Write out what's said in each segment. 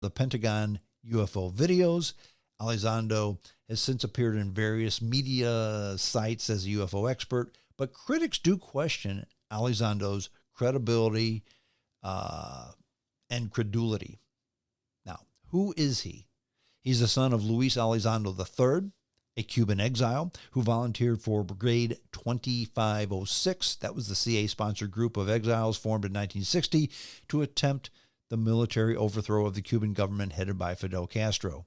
the Pentagon UFO videos. Elizondo has since appeared in various media sites as a UFO expert, but critics do question Elizondo's credibility and credulity. Now, who is he? He's the son of Luis Elizondo III, a Cuban exile who volunteered for Brigade 2506. That was the CA-sponsored group of exiles formed in 1960 to attempt the military overthrow of the Cuban government headed by Fidel Castro.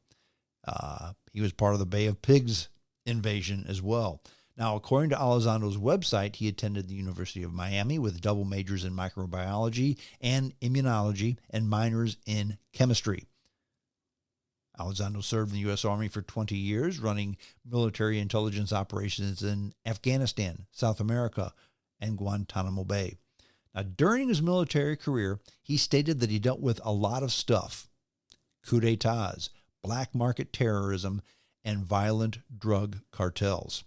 He was part of the Bay of Pigs invasion as well. Now, according to Elizondo's website, he attended the University of Miami with double majors in microbiology and immunology and minors in chemistry. Elizondo served in the U.S. Army for 20 years, running military intelligence operations in Afghanistan, South America, and Guantanamo Bay. Now, during his military career, he stated that he dealt with a lot of stuff: coup d'etats, black market terrorism, and violent drug cartels.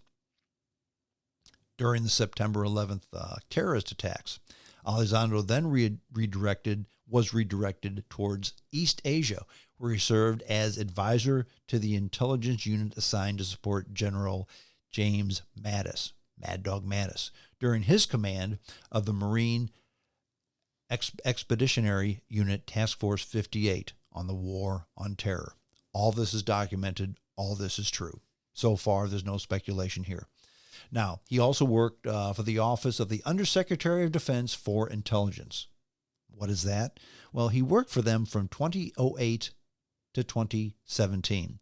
During the September 11th terrorist attacks, Elizondo then was redirected towards East Asia, where he served as advisor to the intelligence unit assigned to support General James Mattis, Mad Dog Mattis, during his command of the Marine Expeditionary Unit Task Force 58 on the War on Terror. All this is documented. All this is true. So far, there's no speculation here. Now, he also worked for the Office of the Undersecretary of Defense for Intelligence. What is that? Well, he worked for them from 2008 to 2017.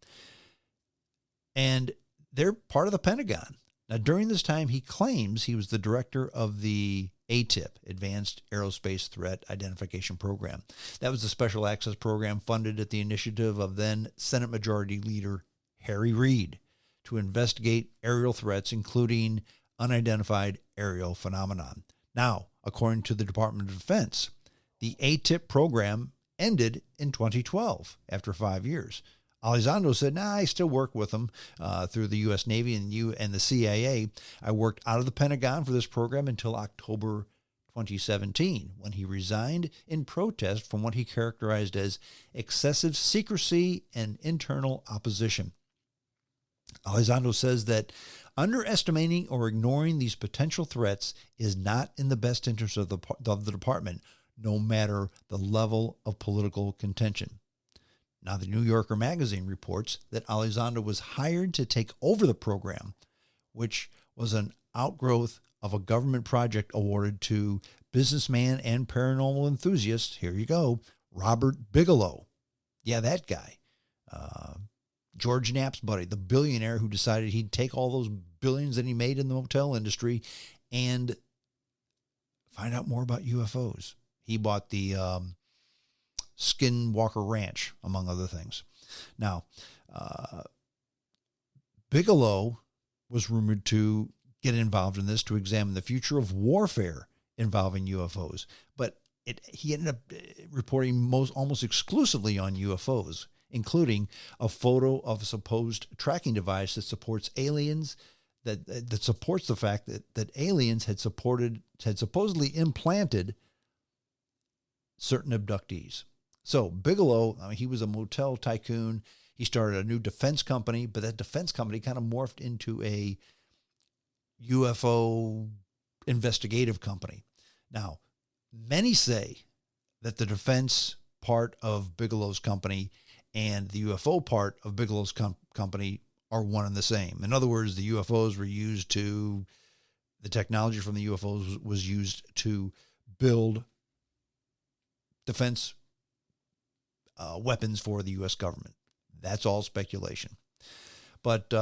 And they're part of the Pentagon. Now, during this time, he claims he was the director of the AATIP, Advanced Aerospace Threat Identification Program. That was a special access program funded at the initiative of then Senate Majority Leader Harry Reid to investigate aerial threats, including unidentified aerial phenomenon. Now, according to the Department of Defense, the AATIP program ended in 2012 after 5 years. Elizondo said, I still work with them through the U.S. Navy and the CIA. I worked out of the Pentagon for this program until October 2017, when he resigned in protest from what he characterized as excessive secrecy and internal opposition. Elizondo says that underestimating or ignoring these potential threats is not in the best interest of the department, no matter the level of political contention. Now, the New Yorker magazine reports that Elizondo was hired to take over the program, which was an outgrowth of a government project awarded to businessman and paranormal enthusiast, here you go, Robert Bigelow. Yeah, that guy. George Knapp's buddy, the billionaire who decided he'd take all those billions that he made in the motel industry and find out more about UFOs. He bought the Skinwalker Ranch, among other things. Now, Bigelow was rumored to get involved in this to examine the future of warfare involving UFOs, but he ended up reporting almost exclusively on UFOs, including a photo of a supposed tracking device that supports aliens, that supports the fact that aliens had supposedly implanted certain abductees. So Bigelow, he was a motel tycoon. He started a new defense company, but that defense company kind of morphed into a UFO investigative company. Now, many say that the defense part of Bigelow's company and the UFO part of Bigelow's company are one and the same. In other words, the UFOs were used to, the technology from the UFOs was used to build defense weapons for the U.S. government. That's all speculation. But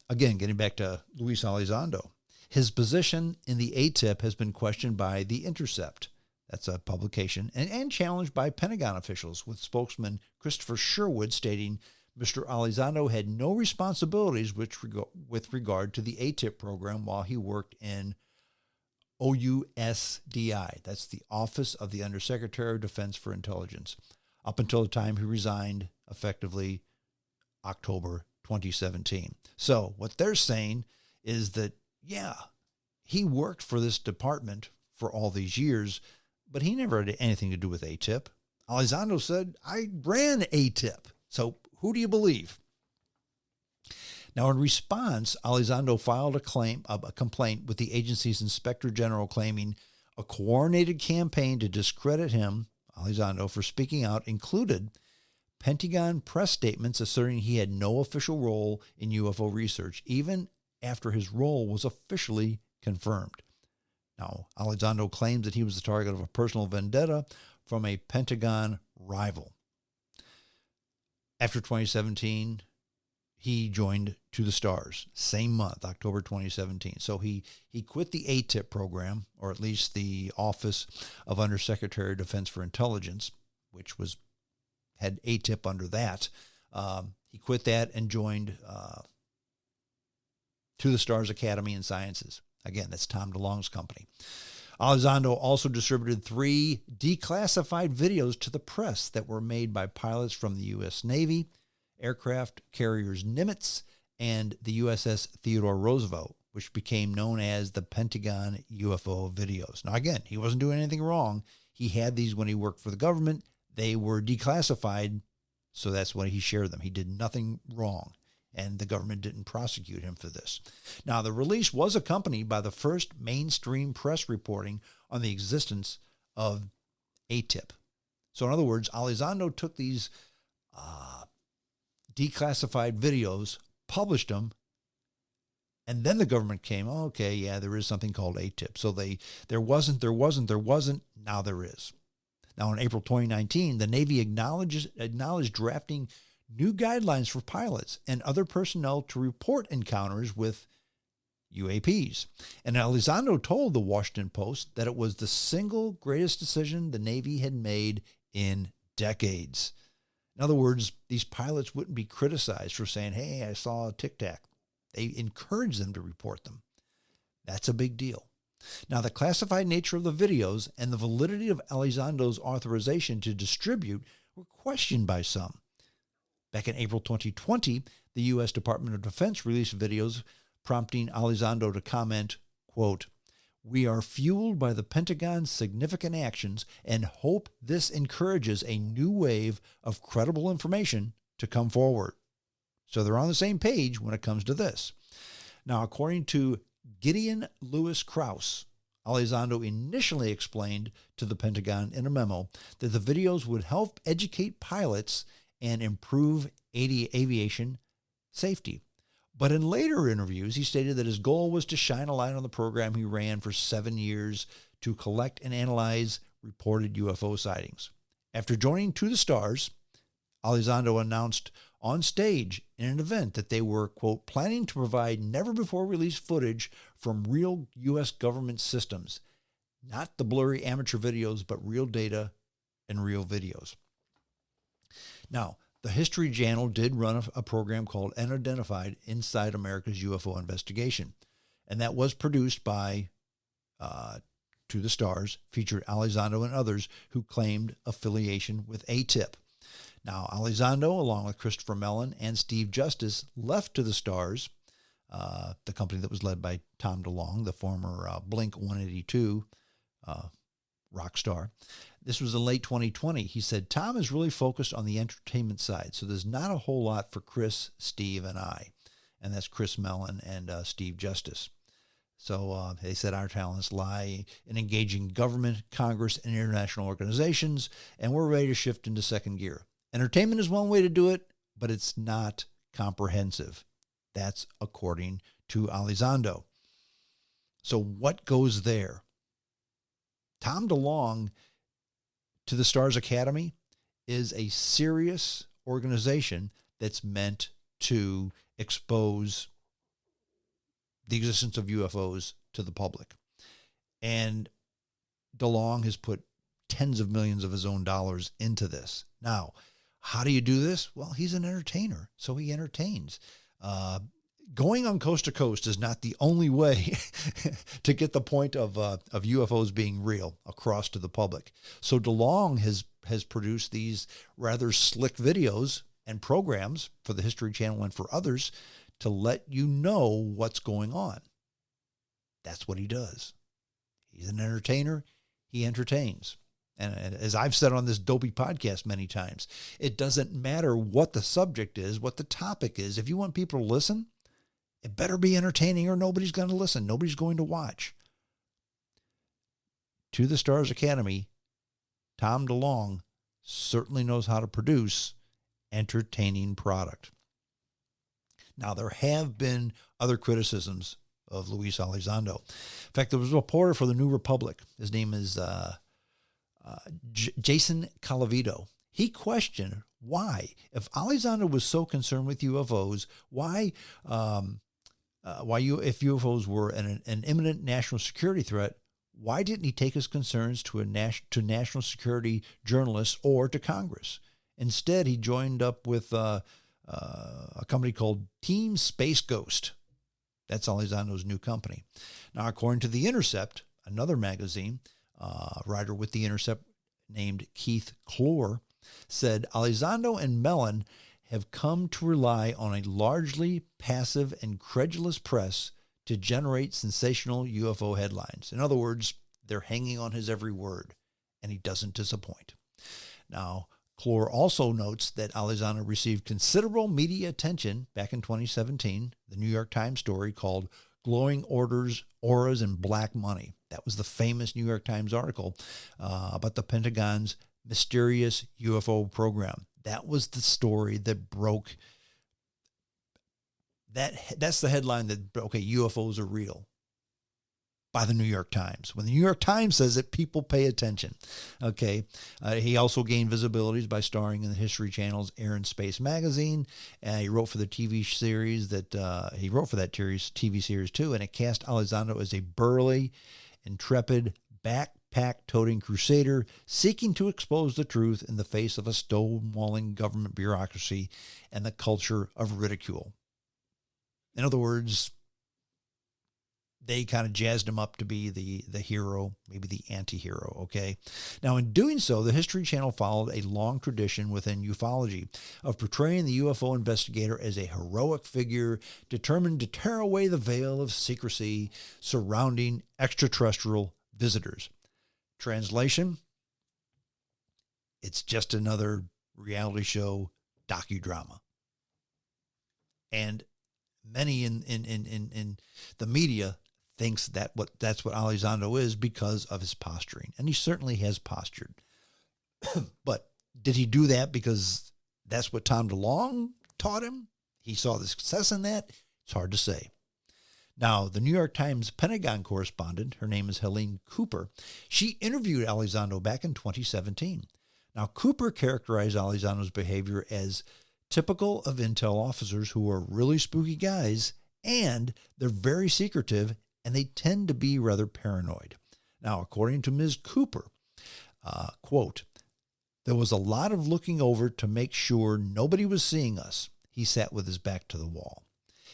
again, getting back to Luis Elizondo, his position in the AATIP has been questioned by The Intercept. That's a publication, and challenged by Pentagon officials, with spokesman Christopher Sherwood stating Mr. Elizondo had no responsibilities with regard to the AATIP program while he worked in OUSDI. That's the Office of the Undersecretary of Defense for Intelligence, up until the time he resigned, effectively October 2017. So what they're saying is that, yeah, he worked for this department for all these years, but he never had anything to do with AATIP. Elizondo said, I ran AATIP. So who do you believe? Now, in response, Elizondo filed a complaint with the agency's inspector general claiming a coordinated campaign to discredit him, Elizondo, for speaking out included Pentagon press statements asserting he had no official role in UFO research, even after his role was officially confirmed. Now, Elizondo claims that he was the target of a personal vendetta from a Pentagon rival. After 2017, he joined To the Stars, same month, October 2017. So he quit the AATIP program, or at least the Office of Undersecretary of Defense for Intelligence, which had AATIP under that. He quit that and joined To the Stars Academy in Sciences. Again, that's Tom DeLonge's company. Elizondo also distributed 3 declassified videos to the press that were made by pilots from the U.S. Navy, aircraft carriers Nimitz, and the USS Theodore Roosevelt, which became known as the Pentagon UFO videos. Now, again, he wasn't doing anything wrong. He had these when he worked for the government. They were declassified, so that's why he shared them. He did nothing wrong, and the government didn't prosecute him for this. Now, the release was accompanied by the first mainstream press reporting on the existence of AATIP. So, in other words, Elizondo took these declassified videos, published them, and then the government came, oh, okay, yeah, there is something called AATIP. So there wasn't, now there is. Now, in April 2019, the Navy acknowledged drafting new guidelines for pilots and other personnel to report encounters with UAPs. And Elizondo told the Washington Post that it was the single greatest decision the Navy had made in decades. In other words, these pilots wouldn't be criticized for saying, hey, I saw a tic-tac. They encouraged them to report them. That's a big deal. Now, the classified nature of the videos and the validity of Elizondo's authorization to distribute were questioned by some. Back in April 2020, the U.S. Department of Defense released videos prompting Elizondo to comment, quote, "We are fueled by the Pentagon's significant actions and hope this encourages a new wave of credible information to come forward." So they're on the same page when it comes to this. Now, according to Gideon Lewis Krause, Elizondo initially explained to the Pentagon in a memo that the videos would help educate pilots and improve aviation safety. But in later interviews, he stated that his goal was to shine a light on the program he ran for 7 years to collect and analyze reported UFO sightings. After joining To the Stars, Elizondo announced on stage in an event that they were, quote, planning to provide never-before-released footage from real U.S. government systems, not the blurry amateur videos, but real data and real videos. Now, the History Channel did run a program called Unidentified Inside America's UFO Investigation, and that was produced by To the Stars, featured Elizondo and others who claimed affiliation with AATIP. Now, Elizondo, along with Christopher Mellon and Steve Justice, left To the Stars, the company that was led by Tom DeLonge, the former Blink-182 rock star. This was in late 2020. He said, Tom is really focused on the entertainment side, so there's not a whole lot for Chris, Steve, and I. And that's Chris Mellon and Steve Justice. So they said our talents lie in engaging government, Congress, and international organizations, and we're ready to shift into second gear. Entertainment is one way to do it, but it's not comprehensive. That's according to Elizondo. So what goes there? Tom DeLonge, To the Stars Academy, is a serious organization that's meant to expose the existence of UFOs to the public. And DeLonge has put tens of millions of his own dollars into this. Now, how do you do this? Well, he's an entertainer, so he entertains. Going on coast to coast is not the only way to get the point of UFOs being real across to the public. So DeLonge has produced these rather slick videos and programs for the History Channel and for others to let you know what's going on. That's what he does. He's an entertainer. He entertains. And as I've said on this dopey podcast many times, it doesn't matter what the subject is, what the topic is. If you want people to listen, it better be entertaining or nobody's going to listen. Nobody's going to watch. To the Stars Academy, Tom DeLonge certainly knows how to produce entertaining product. Now, there have been other criticisms of Luis Elizondo. In fact, there was a reporter for the New Republic. His name is Jason Calavito. He questioned why, if Elizondo was so concerned with UFOs, if UFOs were an imminent national security threat, why didn't he take his concerns to national security journalists or to Congress? Instead, he joined up with a company called Team Space Ghost. That's Elizondo's new company. Now, according to The Intercept, another magazine, a writer with The Intercept named Keith Clore said Elizondo and Mellon have come to rely on a largely passive and credulous press to generate sensational UFO headlines. In other words, they're hanging on his every word, and he doesn't disappoint. Now, Clore also notes that Elizondo received considerable media attention back in 2017, the New York Times story called Glowing Auras and Black Money. That was the famous New York Times article about the Pentagon's mysterious UFO program. That was the story that broke. That's the headline that, okay, UFOs are real, by the New York Times. When the New York Times says it, people pay attention. Okay. He also gained visibilities by starring in the History Channel's Air and Space magazine. He wrote for the TV series TV series too, and it cast Elizondo as a burly, intrepid, backpack-toting crusader seeking to expose the truth in the face of a stonewalling government bureaucracy and the culture of ridicule. In other words, they kind of jazzed him up to be the hero, maybe the anti-hero, okay? Now, in doing so, the History Channel followed a long tradition within ufology of portraying the UFO investigator as a heroic figure determined to tear away the veil of secrecy surrounding extraterrestrial visitors. Translation: it's just another reality show docudrama. And many in the media thinks that's what Elizondo is because of his posturing. And he certainly has postured. But did he do that because that's what Tom DeLonge taught him? He saw the success in that? It's hard to say. Now, the New York Times Pentagon correspondent, her name is Helene Cooper, she interviewed Elizondo back in 2017. Now, Cooper characterized Elizondo's behavior as typical of intel officers who are really spooky guys, and they're very secretive, and they tend to be rather paranoid. Now, according to Ms. Cooper, quote, there was a lot of looking over to make sure nobody was seeing us. He sat with his back to the wall.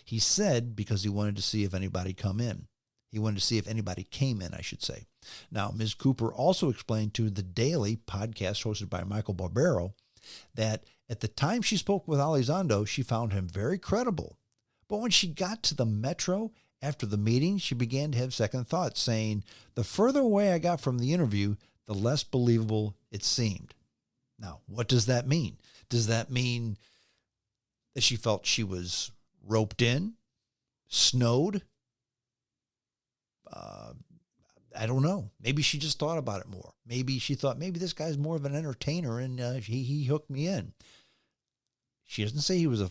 He said because he wanted to see if anybody came in. He wanted to see if anybody came in, I should say. Now, Ms. Cooper also explained to The Daily podcast hosted by Michael Barbero that at the time she spoke with Elizondo, she found him very credible. But when she got to the Metro after the meeting, she began to have second thoughts, saying, the further away I got from the interview, the less believable it seemed. Now, what does that mean? Does that mean that she felt she was roped in, snowed? I don't know. Maybe she just thought about it more. Maybe she thought, maybe this guy's more of an entertainer and he hooked me in. She doesn't say he was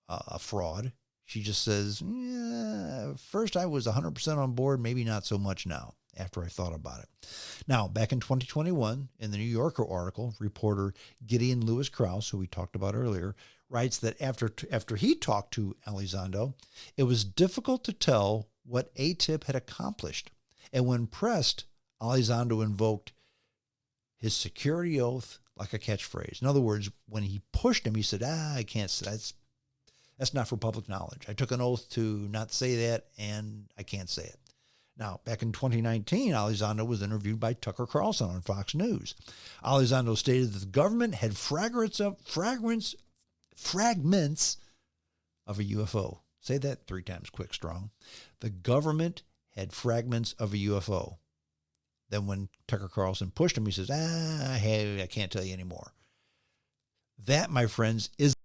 a fraud. She just says, yeah, first I was 100% on board, maybe not so much now, after I thought about it. Now, back in 2021, in the New Yorker article, reporter Gideon Lewis Krause, who we talked about earlier, writes that after he talked to Elizondo, it was difficult to tell what AATIP had accomplished. And when pressed, Elizondo invoked his security oath like a catchphrase. In other words, when he pushed him, he said, I can't say that's not for public knowledge. I took an oath to not say that, and I can't say it. Now, back in 2019, Elizondo was interviewed by Tucker Carlson on Fox News. Elizondo stated that the government had fragments of a UFO. Say that 3 times quick, strong. The government had fragments of a UFO. Then when Tucker Carlson pushed him, he says, hey, I can't tell you anymore. That, my friends, is